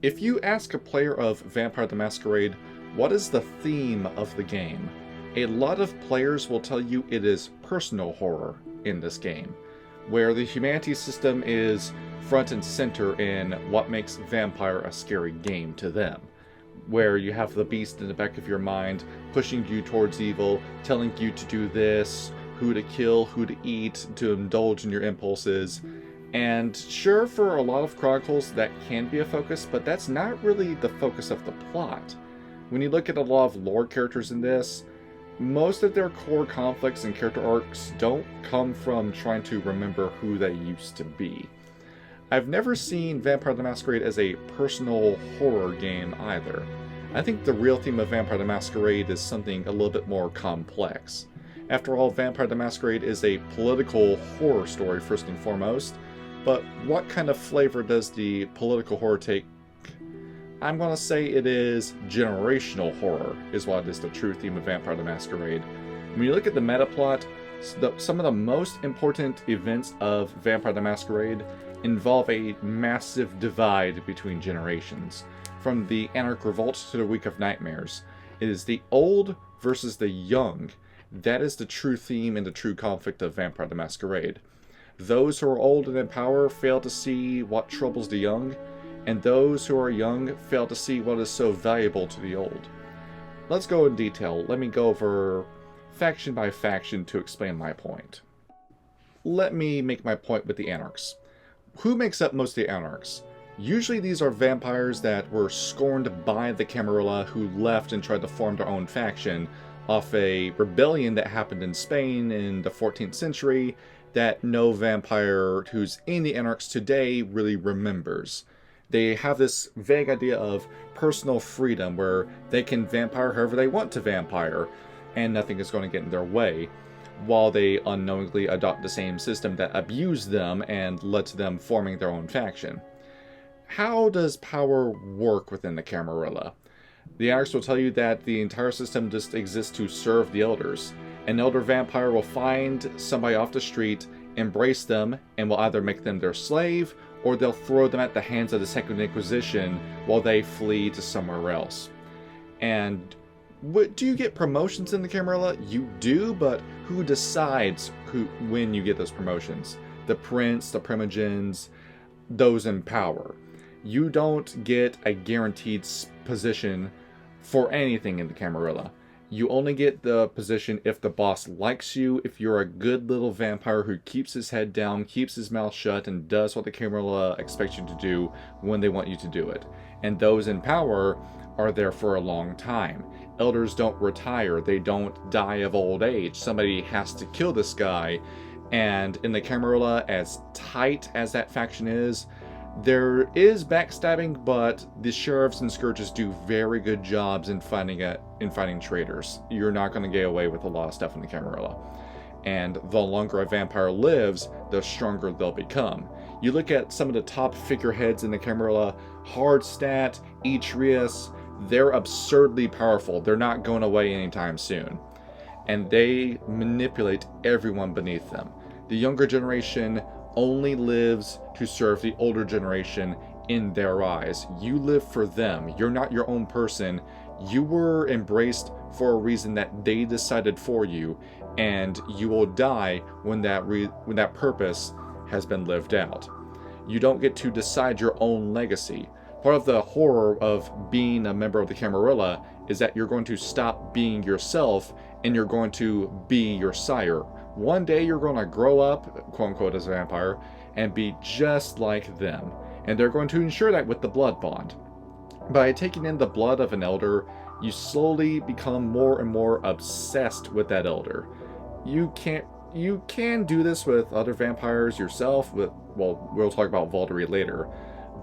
If you ask a player of Vampire the Masquerade, what is the theme of the game? A lot of players will tell you it is personal horror in this game, where the humanity system is front and center in what makes Vampire a scary game to them. Where you have the beast in the back of your mind, pushing you towards evil, telling you to do this, who to kill, who to eat, to indulge in your impulses. And sure, for a lot of Chronicles that can be a focus, but that's not really the focus of the plot. When you look at a lot of lore characters in this, most of their core conflicts and character arcs don't come from trying to remember who they used to be. I've never seen Vampire the Masquerade as a personal horror game either. I think the real theme of Vampire the Masquerade is something a little bit more complex. After all, Vampire the Masquerade is a political horror story first and foremost, but what kind of flavor does the political horror take? I'm going to say it is generational horror, is what is the true theme of Vampire the Masquerade. When you look at the meta plot, some of the most important events of Vampire the Masquerade involve a massive divide between generations. From the Anarch Revolt to the Week of Nightmares, it is the old versus the young. That is the true theme and the true conflict of Vampire the Masquerade. Those who are old and in power fail to see what troubles the young, and those who are young fail to see what is so valuable to the old. Let's go in detail. Let me go over faction by faction to explain my point. Let me make my point with the Anarchs. Who makes up most of the Anarchs? Usually these are vampires that were scorned by the Camarilla, who left and tried to form their own faction off a rebellion that happened in Spain in the 14th century that no vampire who's in the Anarchs today really remembers. They have this vague idea of personal freedom where they can vampire however they want to vampire, and nothing is going to get in their way, while they unknowingly adopt the same system that abused them and led to them forming their own faction. How does power work within the Camarilla? The Anarchs will tell you that the entire system just exists to serve the Elders. An Elder vampire will find somebody off the street, embrace them, and will either make them their slave, or they'll throw them at the hands of the Second Inquisition while they flee to somewhere else. And do you get promotions in the Camarilla? You do, but who decides when you get those promotions? The Prince, the Primogens, those in power. You don't get a guaranteed position for anything in the Camarilla. You only get the position if the boss likes you, if you're a good little vampire who keeps his head down, keeps his mouth shut, and does what the Camarilla expects you to do when they want you to do it. And those in power are there for a long time. Elders don't retire, they don't die of old age. Somebody has to kill this guy, and in the Camarilla, as tight as that faction is, there is backstabbing, but the sheriffs and scourges do very good jobs in finding traitors. You're not going to get away with a lot of stuff in the Camarilla. And the longer a vampire lives, the stronger they'll become. You look at some of the top figureheads in the Camarilla, Hardstat, Etrius, they're absurdly powerful. They're not going away anytime soon. And they manipulate everyone beneath them. The younger generation only lives to serve the older generation in their eyes. You live for them. You're not your own person. You were embraced for a reason that they decided for you, and you will die when that purpose has been lived out. You don't get to decide your own legacy. Part of the horror of being a member of the Camarilla is that you're going to stop being yourself and you're going to be your sire. One day you're going to grow up, quote unquote, as a vampire and be just like them. And they're going to ensure that with the blood bond. By taking in the blood of an elder, you slowly become more and more obsessed with that elder. You can do this with other vampires yourself, we'll talk about Valdery later,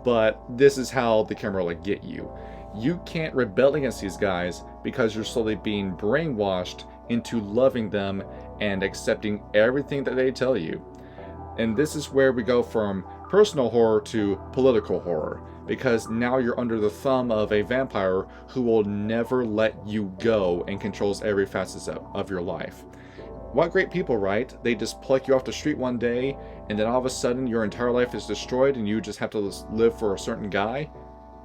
but this is how the Camarilla get you. You can't rebel against these guys because you're slowly being brainwashed into loving them and accepting everything that they tell you. And this is where we go from personal horror to political horror, because now you're under the thumb of a vampire who will never let you go and controls every facet of your life. What great people, right? They just pluck you off the street one day, and then all of a sudden your entire life is destroyed and you just have to live for a certain guy?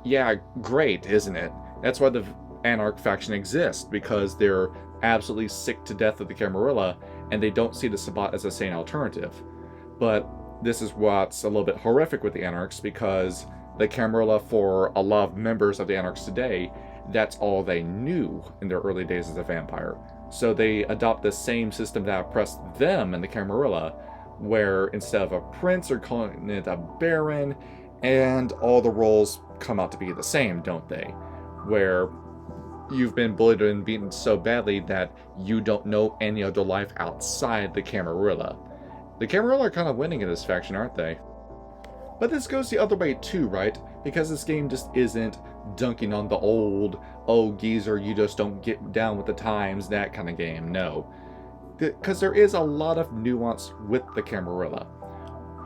Yeah, great, isn't it? That's why the Anarch faction exists, because they're absolutely sick to death of the Camarilla, and they don't see the Sabat as a sane alternative. But this is what's a little bit horrific with the Anarchs, because the Camarilla, for a lot of members of the Anarchs today, that's all they knew in their early days as a vampire. So they adopt the same system that oppressed them in the Camarilla, where instead of a prince, they're calling it a baron, and all the roles come out to be the same, don't they? Where you've been bullied and beaten so badly that you don't know any other life outside the Camarilla. The Camarilla are kind of winning in this faction, aren't they? But this goes the other way too, right? Because this game just isn't dunking on the old, oh geezer, you just don't get down with the times, that kind of game. No. Because there is a lot of nuance with the Camarilla.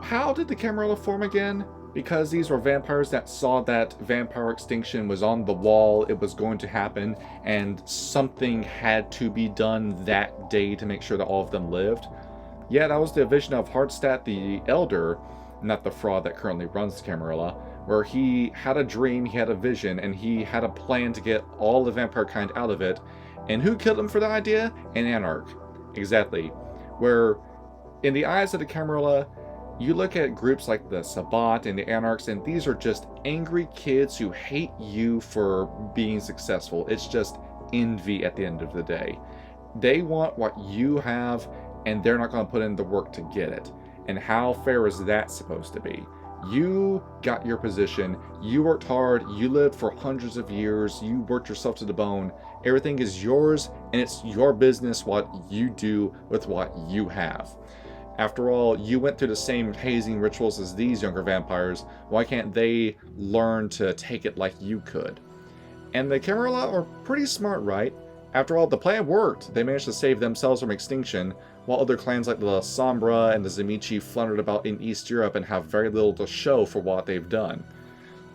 How did the Camarilla form again? Because these were vampires that saw that vampire extinction was on the wall, it was going to happen, and something had to be done that day to make sure that all of them lived. Yeah, that was the vision of Hardstadt the Elder, not the fraud that currently runs the Camarilla, where he had a dream, he had a vision, and he had a plan to get all the vampire kind out of it. And who killed him for the idea? An Anarch. Exactly. Where, in the eyes of the Camarilla, you look at groups like the Sabat and the Anarchs, and these are just angry kids who hate you for being successful. It's just envy at the end of the day. They want what you have, and they're not going to put in the work to get it. And how fair is that supposed to be? You got your position, you worked hard, you lived for hundreds of years, you worked yourself to the bone, everything is yours, and it's your business what you do with what you have. After all, you went through the same hazing rituals as these younger vampires, why can't they learn to take it like you could? And the Camarilla are pretty smart, right? After all, the plan worked. They managed to save themselves from extinction, while other clans like the Sombra and the Zimichi floundered about in East Europe and have very little to show for what they've done.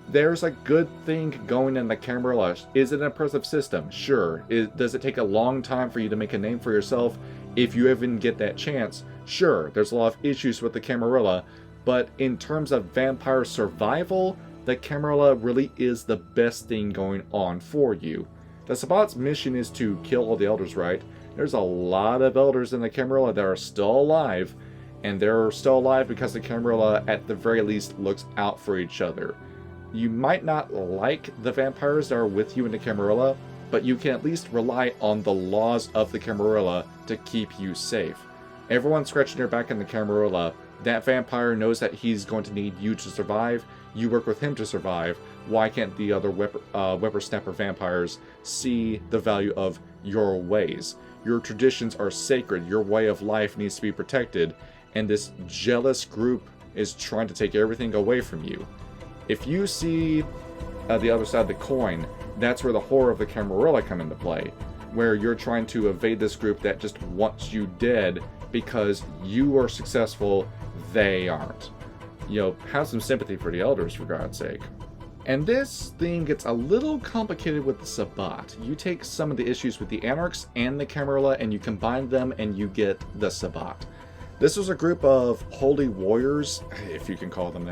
There's a good thing going in the Camarilla. Is it an impressive system? Sure. Does it take a long time for you to make a name for yourself if you even get that chance? Sure. There's a lot of issues with the Camarilla, but in terms of vampire survival, the Camarilla really is the best thing going on for you. The Sabat's mission is to kill all the elders, right? There's a lot of elders in the Camarilla that are still alive, and they're still alive because the Camarilla, at the very least, looks out for each other. You might not like the vampires that are with you in the Camarilla, but you can at least rely on the laws of the Camarilla to keep you safe. Everyone's scratching their back in the Camarilla. That vampire knows that he's going to need you to survive. You work with him to survive. Why can't the other whippersnapper vampires see the value of your ways? Your traditions are sacred. Your way of life needs to be protected. And this jealous group is trying to take everything away from you. If you see the other side of the coin, that's where the horror of the Camarilla come into play. Where you're trying to evade this group that just wants you dead because you are successful, they aren't. You know, have some sympathy for the elders, for God's sake. And this theme gets a little complicated with the Sabat. You take some of the issues with the Anarchs and the Camarilla and you combine them and you get the Sabat. This was a group of holy warriors, if you can call them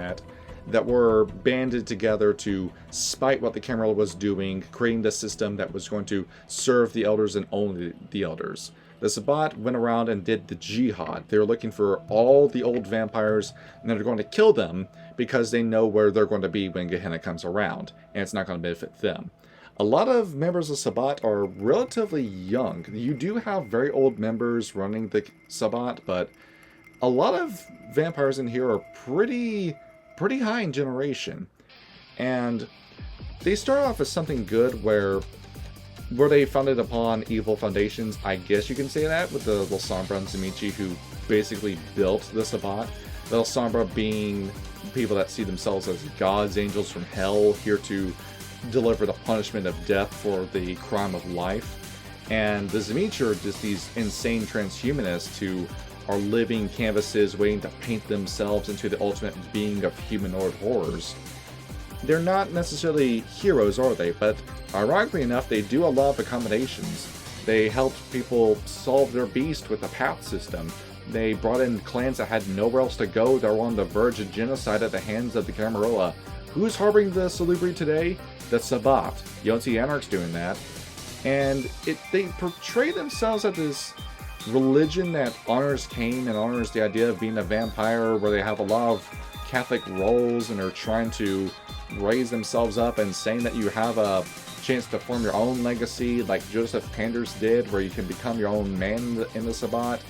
that were banded together to spite what the Camarilla was doing, creating the system that was going to serve the elders and only the elders. The Sabat went around and did the jihad. They were looking for all the old vampires, and they're going to kill them because they know where they're going to be when Gehenna comes around, and it's not going to benefit them. A lot of members of Sabat are relatively young. You do have very old members running the Sabat, but a lot of vampires in here are pretty high in generation. And they start off as something good where were they founded upon evil foundations? I guess you can say that, with the Sombra and Zimichi who basically built the Sabat. The Sombra being people that see themselves as gods, angels from hell, here to deliver the punishment of death for the crime of life. And the Zimichi are just these insane transhumanists who are living canvases waiting to paint themselves into the ultimate being of humanoid horrors. They're not necessarily heroes, are they? But ironically enough, they do a lot of accommodations. They helped people solve their beast with a path system. They brought in clans that had nowhere else to go, that were on the verge of genocide at the hands of the Camarilla, Who's harboring the Salubri today? The Sabat. You don't see Anarchs doing that. And they portray themselves as this religion that honors Cain and honors the idea of being a vampire, where they have a lot of Catholic roles and are trying to raise themselves up and saying that you have a chance to form your own legacy like Joseph Panders did, where you can become your own man in the Sabat.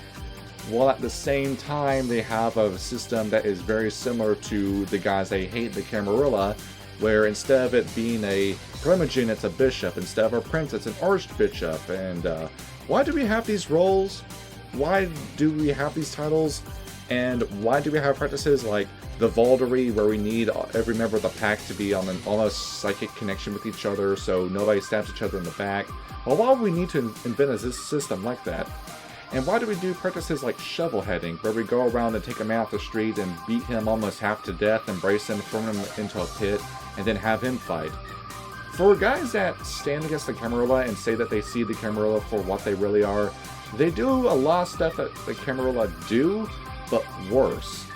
While at the same time they have a system that is very similar to the guys they hate, the Camarilla, where instead of it being a primogene, it's a bishop. Instead of a prince, it's an archbishop. And why do we have these roles? Why do we have these titles? And why do we have practices like the Valdery, where we need every member of the pack to be on an almost psychic connection with each other so nobody stabs each other in the back? Well, why would we need to invent a system like that? And why do we do practices like shovel-heading, where we go around and take a man off the street and beat him almost half to death, embrace him, throw him into a pit, and then have him fight? For guys that stand against the Camarilla and say that they see the Camarilla for what they really are, they do a lot of stuff that the Camarilla do, but worse.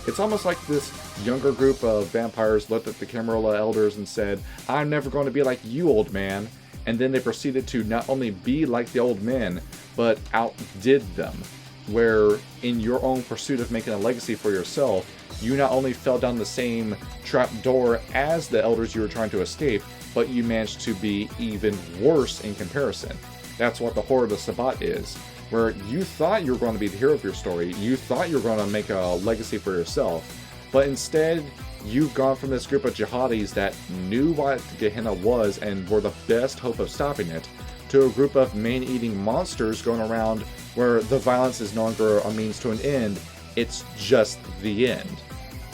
It's almost like this younger group of vampires looked at the Camarilla elders and said, "I'm never going to be like you, old man." And then they proceeded to not only be like the old men, but outdid them. Where in your own pursuit of making a legacy for yourself, you not only fell down the same trap door as the elders you were trying to escape, but you managed to be even worse in comparison. That's what the horror of the Sabat is, where you thought you were going to be the hero of your story, you thought you were going to make a legacy for yourself, but instead you've gone from this group of jihadis that knew what Gehenna was and were the best hope of stopping it, to a group of man-eating monsters going around where the violence is no longer a means to an end, it's just the end.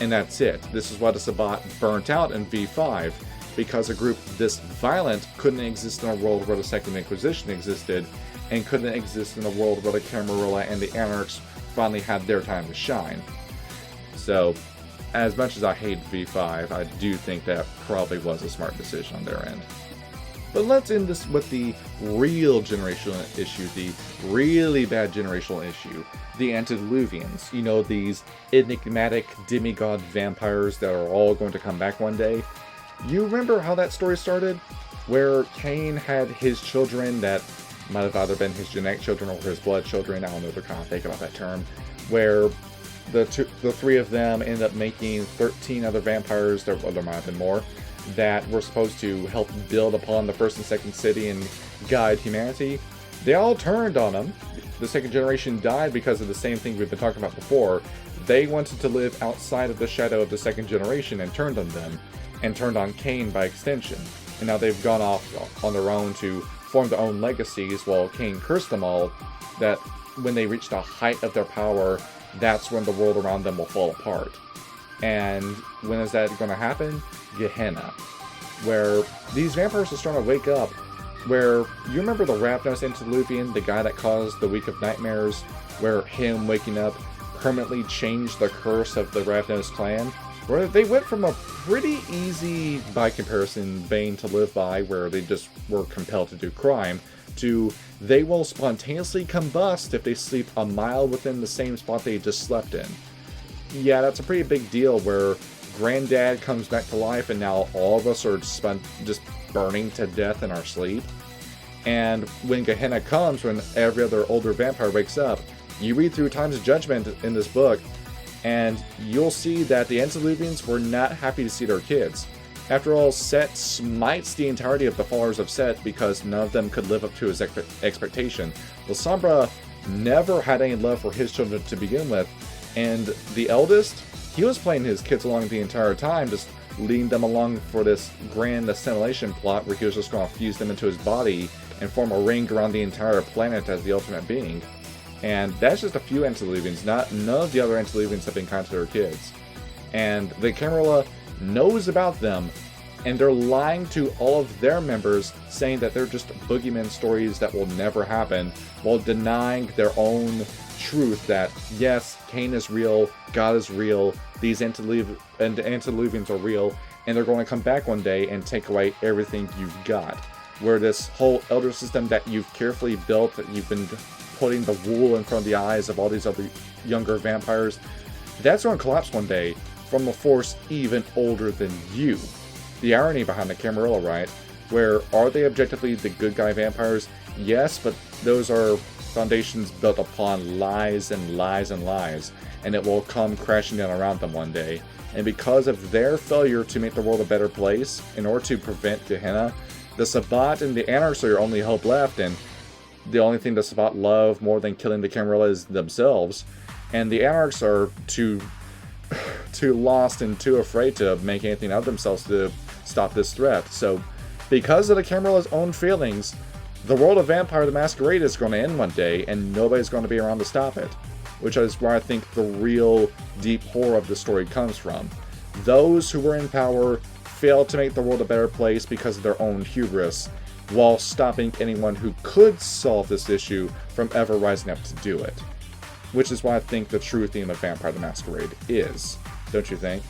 And that's it. This is why the Sabat burnt out in V5, because a group this violent couldn't exist in a world where the Second Inquisition existed, and couldn't exist in a world where the Camarilla and the Anarchs finally had their time to shine. So, as much as I hate V5, I do think that probably was a smart decision on their end. But let's end this with the real generational issue, the really bad generational issue, the Antediluvians. You know, these enigmatic demigod vampires that are all going to come back one day. You remember how that story started? Where Cain had his children that might have either been his genetic children or his blood children. I don't know, they're kind of fake about that term. Where the three of them ended up making 13 other vampires, there might have been more, that were supposed to help build upon the first and second city and guide humanity. They all turned on them. The second generation died because of the same thing we've been talking about before. They wanted to live outside of the shadow of the second generation and turned on them, and turned on Cain by extension. And now they've gone off on their own to form their own legacies, while Cain cursed them all, that when they reach the height of their power, that's when the world around them will fall apart. And when is that going to happen? Gehenna. Where these vampires are starting to wake up. Where, you remember the Ravnos Antediluvian, the guy that caused the Week of Nightmares, where him waking up permanently changed the curse of the Ravnos clan? Where they went from a pretty easy, by comparison, bane to live by, where they just were compelled to do crime, to they will spontaneously combust if they sleep a mile within the same spot they just slept in. Yeah, that's a pretty big deal, where Granddad comes back to life and now all of us are just burning to death in our sleep. And when Gehenna comes, when every other older vampire wakes up, you read through Times of Judgment in this book, and you'll see that the Antediluvians were not happy to see their kids. After all, Set smites the entirety of the followers of Set because none of them could live up to his expectation. Lasombra never had any love for his children to begin with, and the eldest, he was playing his kids along the entire time, just leading them along for this grand assimilation plot where he was just going to fuse them into his body and form a ring around the entire planet as the ultimate being. And that's just a few Antediluvians. None of the other Antediluvians have been kind to their kids. And the Camarilla knows about them, and they're lying to all of their members, saying that they're just boogeyman stories that will never happen, while denying their own truth that, yes, Cain is real, God is real, these Antediluvians are real, and they're going to come back one day and take away everything you've got. Where this whole elder system that you've carefully built, that you've been putting the wool in front of the eyes of all these other younger vampires, that's going to collapse one day from a force even older than you. The irony behind the Camarilla, right? Where are they objectively the good guy vampires? Yes, but those are foundations built upon lies and lies and lies, and it will come crashing down around them one day. And because of their failure to make the world a better place, in order to prevent Gehenna, the Sabat and the Anarchs are your only hope left, and the only thing the Sabat love more than killing the Camarilla is themselves, and the Anarchs are too lost and too afraid to make anything of themselves to stop this threat. So, because of the Camarilla's own feelings, the world of Vampire the Masquerade is going to end one day, and nobody's going to be around to stop it. Which is where I think the real deep horror of the story comes from. Those who were in power failed to make the world a better place because of their own hubris, while stopping anyone who could solve this issue from ever rising up to do it. Which is why I think the true theme of Vampire the Masquerade is. Don't you think?